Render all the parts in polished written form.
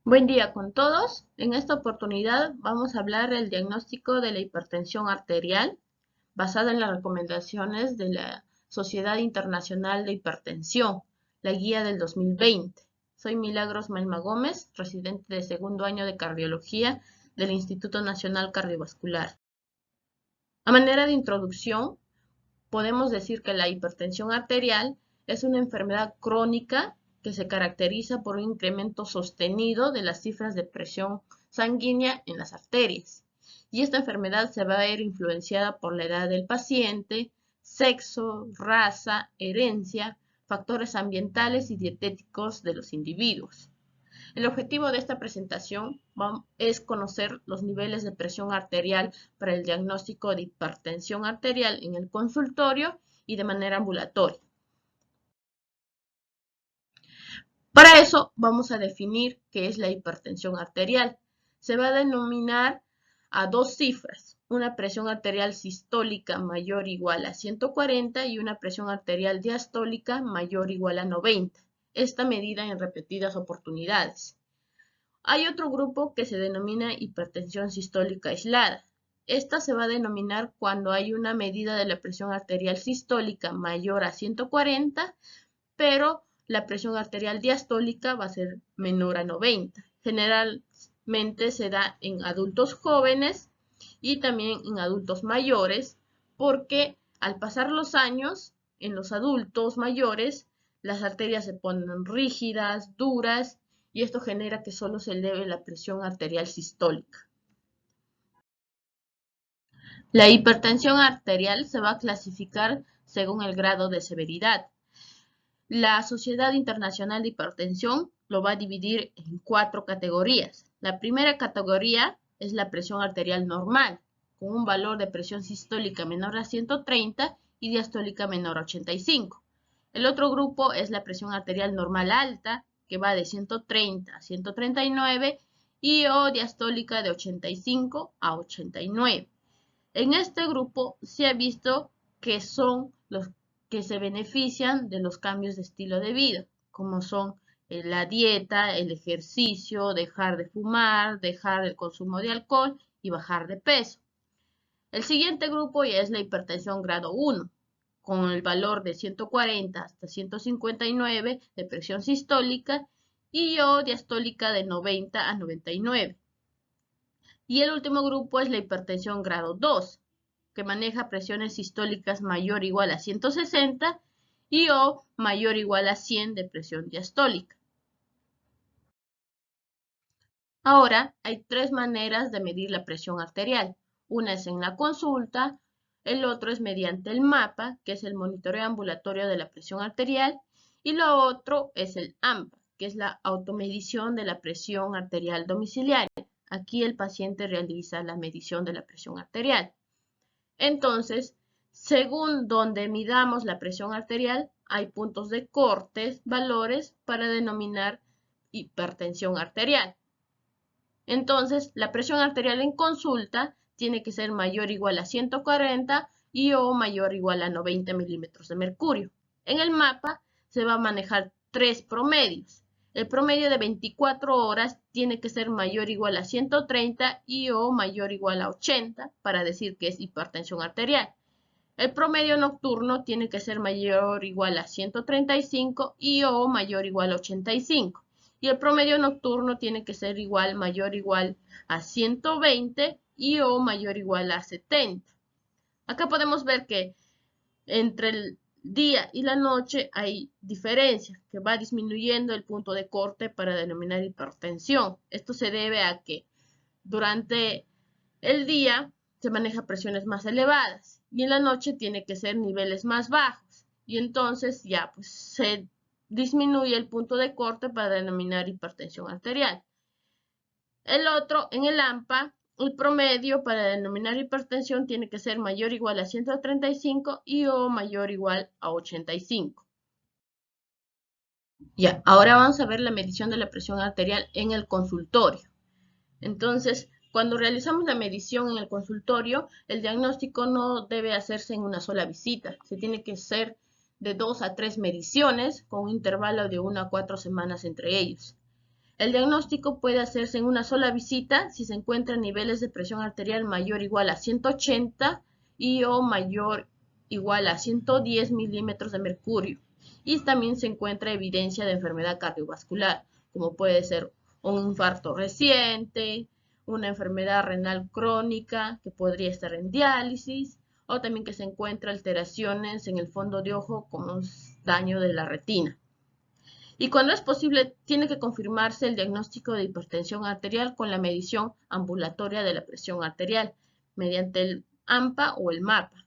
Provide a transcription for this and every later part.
Buen día con todos. En esta oportunidad vamos a hablar del diagnóstico de la hipertensión arterial basada en las recomendaciones de la Sociedad Internacional de Hipertensión, la guía del 2020. Soy Milagros Malma Gómez, residente de segundo año de cardiología del Instituto Nacional Cardiovascular. A manera de introducción, podemos decir que la hipertensión arterial es una enfermedad crónica que se caracteriza por un incremento sostenido de las cifras de presión sanguínea en las arterias. Y esta enfermedad se va a ver influenciada por la edad del paciente, sexo, raza, herencia, factores ambientales y dietéticos de los individuos. El objetivo de esta presentación es conocer los niveles de presión arterial para el diagnóstico de hipertensión arterial en el consultorio y de manera ambulatoria. Para eso vamos a definir qué es la hipertensión arterial. Se va a denominar a dos cifras, una presión arterial sistólica mayor o igual a 140 y una presión arterial diastólica mayor o igual a 90. Esta medida en repetidas oportunidades. Hay otro grupo que se denomina hipertensión sistólica aislada. Esta se va a denominar cuando hay una medida de la presión arterial sistólica mayor a 140, pero la presión arterial diastólica va a ser menor a 90. Generalmente se da en adultos jóvenes y también en adultos mayores, porque al pasar los años, en los adultos mayores, las arterias se ponen rígidas, duras, y esto genera que solo se eleve la presión arterial sistólica. La hipertensión arterial se va a clasificar según el grado de severidad. La Sociedad Internacional de Hipertensión lo va a dividir en 4 categorías. La primera categoría es la presión arterial normal, con un valor de presión sistólica menor a 130 y diastólica menor a 85. El otro grupo es la presión arterial normal alta, que va de 130 a 139 y o diastólica de 85 a 89. En este grupo se ha visto que son los que se benefician de los cambios de estilo de vida, como son la dieta, el ejercicio, dejar de fumar, dejar el consumo de alcohol y bajar de peso. El siguiente grupo ya es la hipertensión grado 1, con el valor de 140 hasta 159 de presión sistólica y o diastólica de 90 a 99. Y el último grupo es la hipertensión grado 2, que maneja presiones sistólicas mayor o igual a 160 y o mayor o igual a 100 de presión diastólica. Ahora, hay 3 maneras de medir la presión arterial. Una es en la consulta, el otro es mediante el mapa, que es el monitoreo ambulatorio de la presión arterial, y lo otro es el AMPA, que es la automedición de la presión arterial domiciliaria. Aquí el paciente realiza la medición de la presión arterial. Entonces, según donde midamos la presión arterial, hay puntos de corte, valores para denominar hipertensión arterial. Entonces, la presión arterial en consulta tiene que ser mayor o igual a 140 y o mayor o igual a 90 milímetros de mercurio. En el mapa se va a manejar 3 promedios. El promedio de 24 horas tiene que ser mayor o igual a 130 y o mayor o igual a 80 para decir que es hipertensión arterial. El promedio nocturno tiene que ser mayor o igual a 135 y o mayor o igual a 85. Y el promedio nocturno tiene que ser igual, mayor o igual a 120 y o mayor o igual a 70. Acá podemos ver que entre el día y la noche hay diferencias, que va disminuyendo el punto de corte para denominar hipertensión. Esto se debe a que durante el día se maneja presiones más elevadas y en la noche tiene que ser niveles más bajos y entonces ya pues se disminuye el punto de corte para denominar hipertensión arterial. El otro, en el AMPA, el promedio para denominar hipertensión tiene que ser mayor o igual a 135 y o mayor o igual a 85. Ya, ahora vamos a ver la medición de la presión arterial en el consultorio. Entonces, cuando realizamos la medición en el consultorio, el diagnóstico no debe hacerse en una sola visita. Se tiene que hacer de 2 a 3 mediciones con un intervalo de 1 a 4 semanas entre ellos. El diagnóstico puede hacerse en una sola visita si se encuentran niveles de presión arterial mayor o igual a 180 y o mayor o igual a 110 milímetros de mercurio. Y también se encuentra evidencia de enfermedad cardiovascular, como puede ser un infarto reciente, una enfermedad renal crónica que podría estar en diálisis, o también que se encuentran alteraciones en el fondo de ojo como daño de la retina. Y cuando es posible, tiene que confirmarse el diagnóstico de hipertensión arterial con la medición ambulatoria de la presión arterial mediante el AMPA o el MAPA.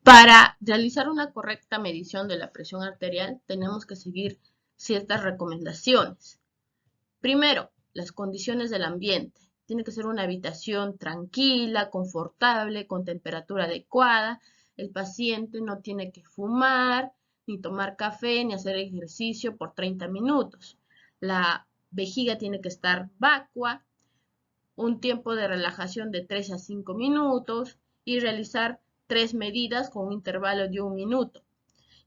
Para realizar una correcta medición de la presión arterial, tenemos que seguir ciertas recomendaciones. Primero, las condiciones del ambiente. Tiene que ser una habitación tranquila, confortable, con temperatura adecuada. El paciente no tiene que fumar, ni tomar café, ni hacer ejercicio por 30 minutos. La vejiga tiene que estar vacua, un tiempo de relajación de 3 a 5 minutos y realizar 3 medidas con un intervalo de 1 minuto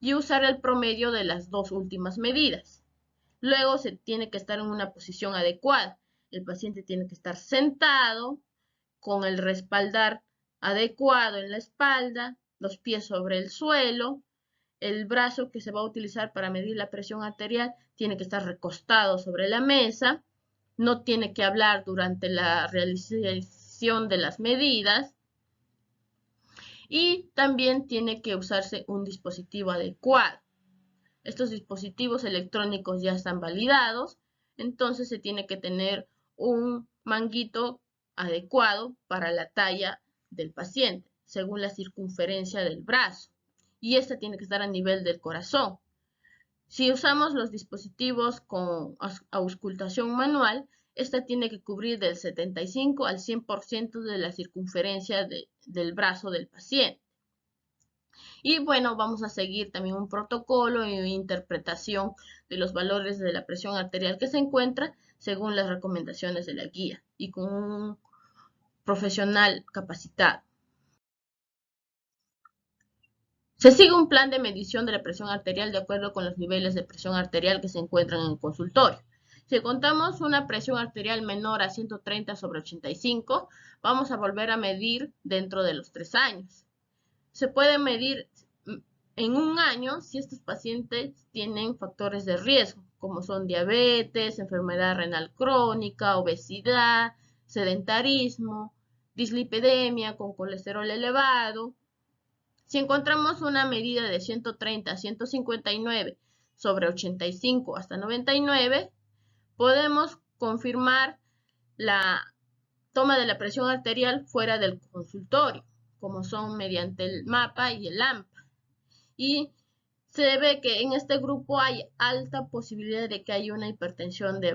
y usar el promedio de las dos últimas medidas. Luego se tiene que estar en una posición adecuada. El paciente tiene que estar sentado con el respaldar adecuado en la espalda, los pies sobre el suelo. El brazo que se va a utilizar para medir la presión arterial tiene que estar recostado sobre la mesa. No tiene que hablar durante la realización de las medidas. Y también tiene que usarse un dispositivo adecuado. Estos dispositivos electrónicos ya están validados, entonces se tiene que tener un manguito adecuado para la talla del paciente, según la circunferencia del brazo. Y esta tiene que estar a nivel del corazón. Si usamos los dispositivos con auscultación manual, esta tiene que cubrir del 75 al 100% de la circunferencia del brazo del paciente. Y bueno, vamos a seguir también un protocolo e interpretación de los valores de la presión arterial que se encuentra según las recomendaciones de la guía y con un profesional capacitado. Se sigue un plan de medición de la presión arterial de acuerdo con los niveles de presión arterial que se encuentran en el consultorio. Si contamos una presión arterial menor a 130/85, vamos a volver a medir dentro de los 3 años. Se puede medir en un año si estos pacientes tienen factores de riesgo, como son diabetes, enfermedad renal crónica, obesidad, sedentarismo, dislipidemia con colesterol elevado. Si encontramos una medida de 130 a 159/85 hasta 99, podemos confirmar la toma de la presión arterial fuera del consultorio, como son mediante el MAPA y el AMPA. Y se ve que en este grupo hay alta posibilidad de que haya una hipertensión de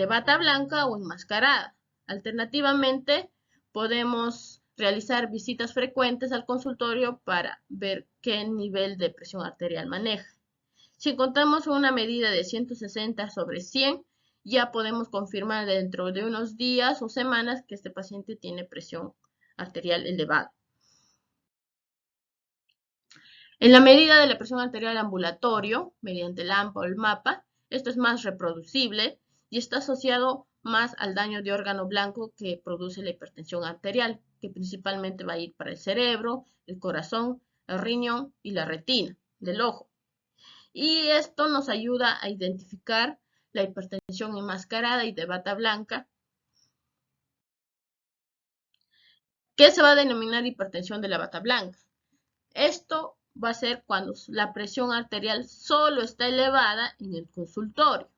bata blanca o enmascarada. Alternativamente, podemos realizar visitas frecuentes al consultorio para ver qué nivel de presión arterial maneja. Si encontramos una medida de 160/100, ya podemos confirmar dentro de unos días o semanas que este paciente tiene presión arterial elevada. En la medida de la presión arterial ambulatorio, mediante el AMPA o el MAPA, esto es más reproducible y está asociado más al daño de órgano blanco que produce la hipertensión arterial, que principalmente va a ir para el cerebro, el corazón, el riñón y la retina del ojo. Y esto nos ayuda a identificar la hipertensión enmascarada y de bata blanca, que se va a denominar hipertensión de la bata blanca. Esto va a ser cuando la presión arterial solo está elevada en el consultorio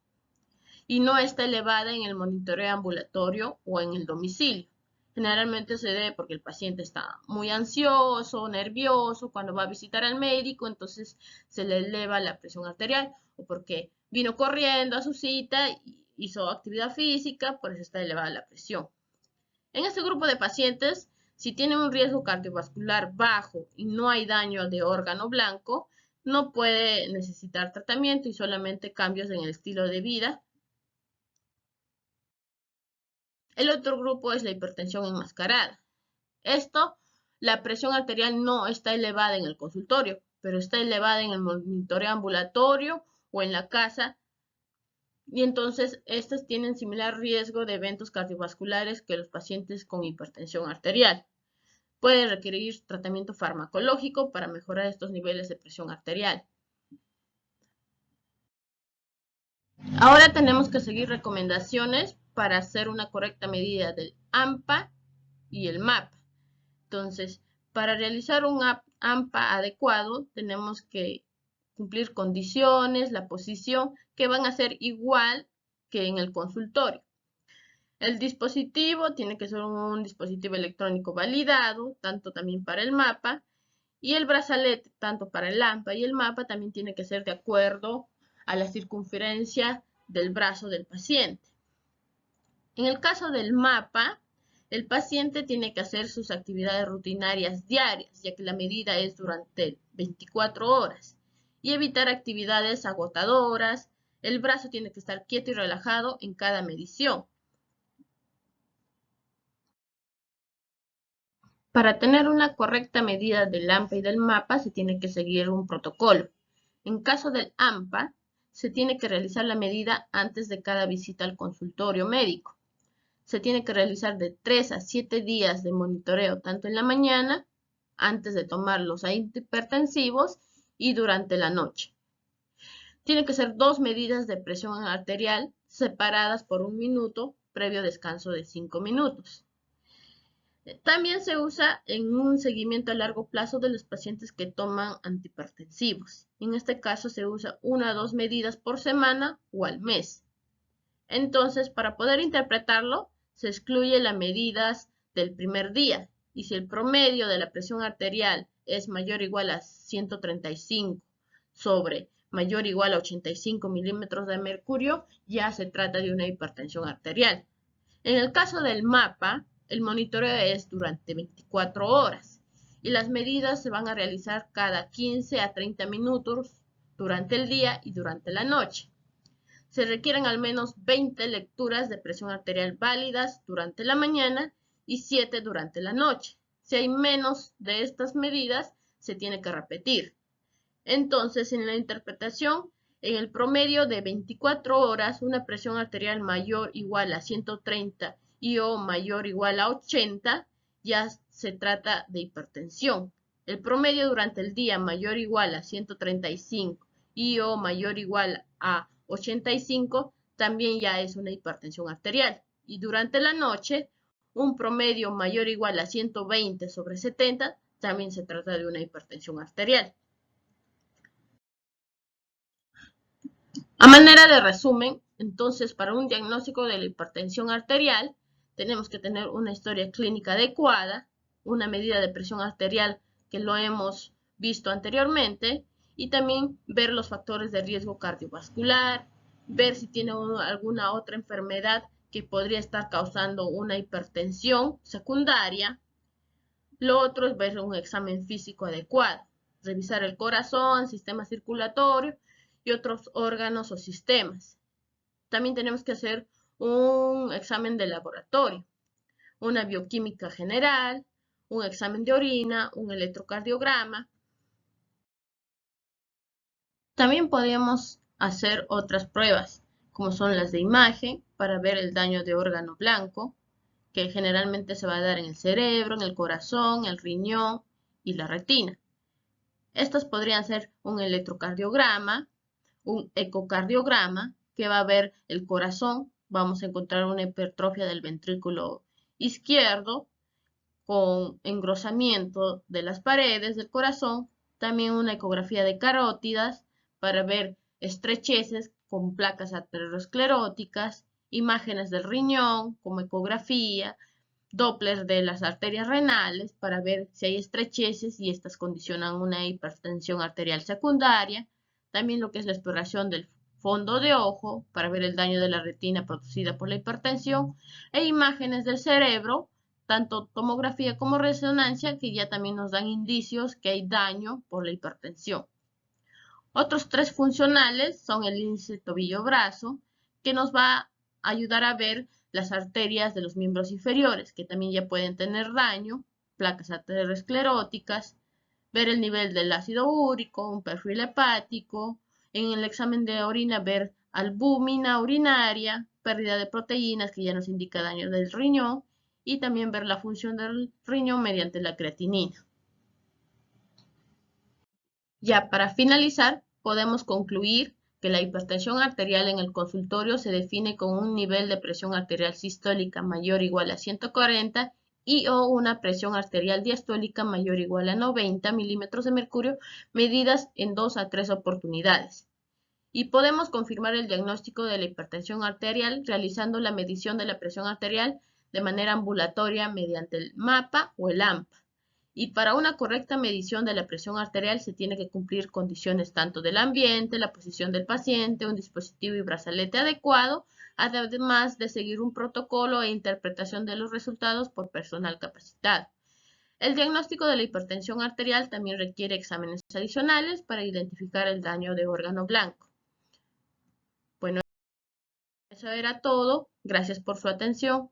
y no está elevada en el monitoreo ambulatorio o en el domicilio. Generalmente se debe porque el paciente está muy ansioso, nervioso cuando va a visitar al médico, entonces se le eleva la presión arterial, o porque vino corriendo a su cita y hizo actividad física, por eso está elevada la presión. En este grupo de pacientes, si tienen un riesgo cardiovascular bajo y no hay daño de órgano blanco, no puede necesitar tratamiento y solamente cambios en el estilo de vida. El otro grupo es la hipertensión enmascarada. Esto, la presión arterial no está elevada en el consultorio, pero está elevada en el monitoreo ambulatorio o en la casa, y entonces estas tienen similar riesgo de eventos cardiovasculares que los pacientes con hipertensión arterial. Puede requerir tratamiento farmacológico para mejorar estos niveles de presión arterial. Ahora tenemos que seguir recomendaciones para hacer una correcta medida del AMPA y el MAPA. Entonces, para realizar un AMPA adecuado, tenemos que cumplir condiciones, la posición, que van a ser igual que en el consultorio. El dispositivo tiene que ser un dispositivo electrónico validado, tanto también para el MAPA, y el brazalete, tanto para el AMPA y el MAPA, también tiene que ser de acuerdo a la circunferencia del brazo del paciente. En el caso del MAPA, el paciente tiene que hacer sus actividades rutinarias diarias, ya que la medida es durante 24 horas, y evitar actividades agotadoras. El brazo tiene que estar quieto y relajado en cada medición. Para tener una correcta medida del AMPA y del MAPA se tiene que seguir un protocolo. En caso del AMPA, se tiene que realizar la medida antes de cada visita al consultorio médico. Se tiene que realizar de 3 a 7 días de monitoreo, tanto en la mañana, antes de tomar los antihipertensivos y durante la noche. Tiene que ser 2 medidas de presión arterial separadas por 1 minuto, previo descanso de 5 minutos. También se usa en un seguimiento a largo plazo de los pacientes que toman antihipertensivos. En este caso se usa 1 a 2 medidas por semana o al mes. Entonces, para poder interpretarlo, se excluye las medidas del primer día. Y si el promedio de la presión arterial es mayor o igual a 135 sobre mayor o igual a 85 milímetros de mercurio, ya se trata de una hipertensión arterial. En el caso del MAPA, el monitoreo es durante 24 horas y las medidas se van a realizar cada 15 a 30 minutos durante el día y durante la noche. Se requieren al menos 20 lecturas de presión arterial válidas durante la mañana y 7 durante la noche. Si hay menos de estas medidas, se tiene que repetir. Entonces, en la interpretación, en el promedio de 24 horas, una presión arterial mayor o igual a 130 y o mayor o igual a 80, ya se trata de hipertensión. El promedio durante el día mayor o igual a 135 y o mayor o igual a 85, también ya es una hipertensión arterial. Y durante la noche, un promedio mayor o igual a 120 sobre 70, también se trata de una hipertensión arterial. A manera de resumen, entonces, para un diagnóstico de la hipertensión arterial, tenemos que tener una historia clínica adecuada, una medida de presión arterial que lo hemos visto anteriormente, y también ver los factores de riesgo cardiovascular, ver si tiene alguna otra enfermedad que podría estar causando una hipertensión secundaria. Lo otro es ver un examen físico adecuado, revisar el corazón, sistema circulatorio y otros órganos o sistemas. También tenemos que hacer un examen de laboratorio, una bioquímica general, un examen de orina, un electrocardiograma. También podemos hacer otras pruebas, como son las de imagen, para ver el daño de órgano blanco, que generalmente se va a dar en el cerebro, en el corazón, el riñón y la retina. Estas podrían ser un electrocardiograma, un ecocardiograma, que va a ver el corazón. Vamos a encontrar una hipertrofia del ventrículo izquierdo con engrosamiento de las paredes del corazón. También una ecografía de carótidas para ver estrecheces con placas ateroscleróticas, imágenes del riñón como ecografía, Doppler de las arterias renales para ver si hay estrecheces y estas condicionan una hipertensión arterial secundaria. También lo que es la exploración del fondo de ojo para ver el daño de la retina producida por la hipertensión e imágenes del cerebro, tanto tomografía como resonancia, que ya también nos dan indicios que hay daño por la hipertensión. Otros 3 funcionales son el índice tobillo-brazo, que nos va a ayudar a ver las arterias de los miembros inferiores, que también ya pueden tener daño, placas ateroscleróticas, ver el nivel del ácido úrico, un perfil hepático, En el examen de orina ver albúmina urinaria, pérdida de proteínas que ya nos indica daño del riñón y también ver la función del riñón mediante la creatinina. Ya para finalizar, podemos concluir que la hipertensión arterial en el consultorio se define con un nivel de presión arterial sistólica mayor o igual a 140 y o una presión arterial diastólica mayor o igual a 90 milímetros de mercurio medidas en 2 a 3 oportunidades. Y podemos confirmar el diagnóstico de la hipertensión arterial realizando la medición de la presión arterial de manera ambulatoria mediante el MAPA o el AMPA. Y para una correcta medición de la presión arterial se tiene que cumplir condiciones tanto del ambiente, la posición del paciente, un dispositivo y brazalete adecuado, además de seguir un protocolo e interpretación de los resultados por personal capacitado. El diagnóstico de la hipertensión arterial también requiere exámenes adicionales para identificar el daño de órgano blanco. Bueno, eso era todo. Gracias por su atención.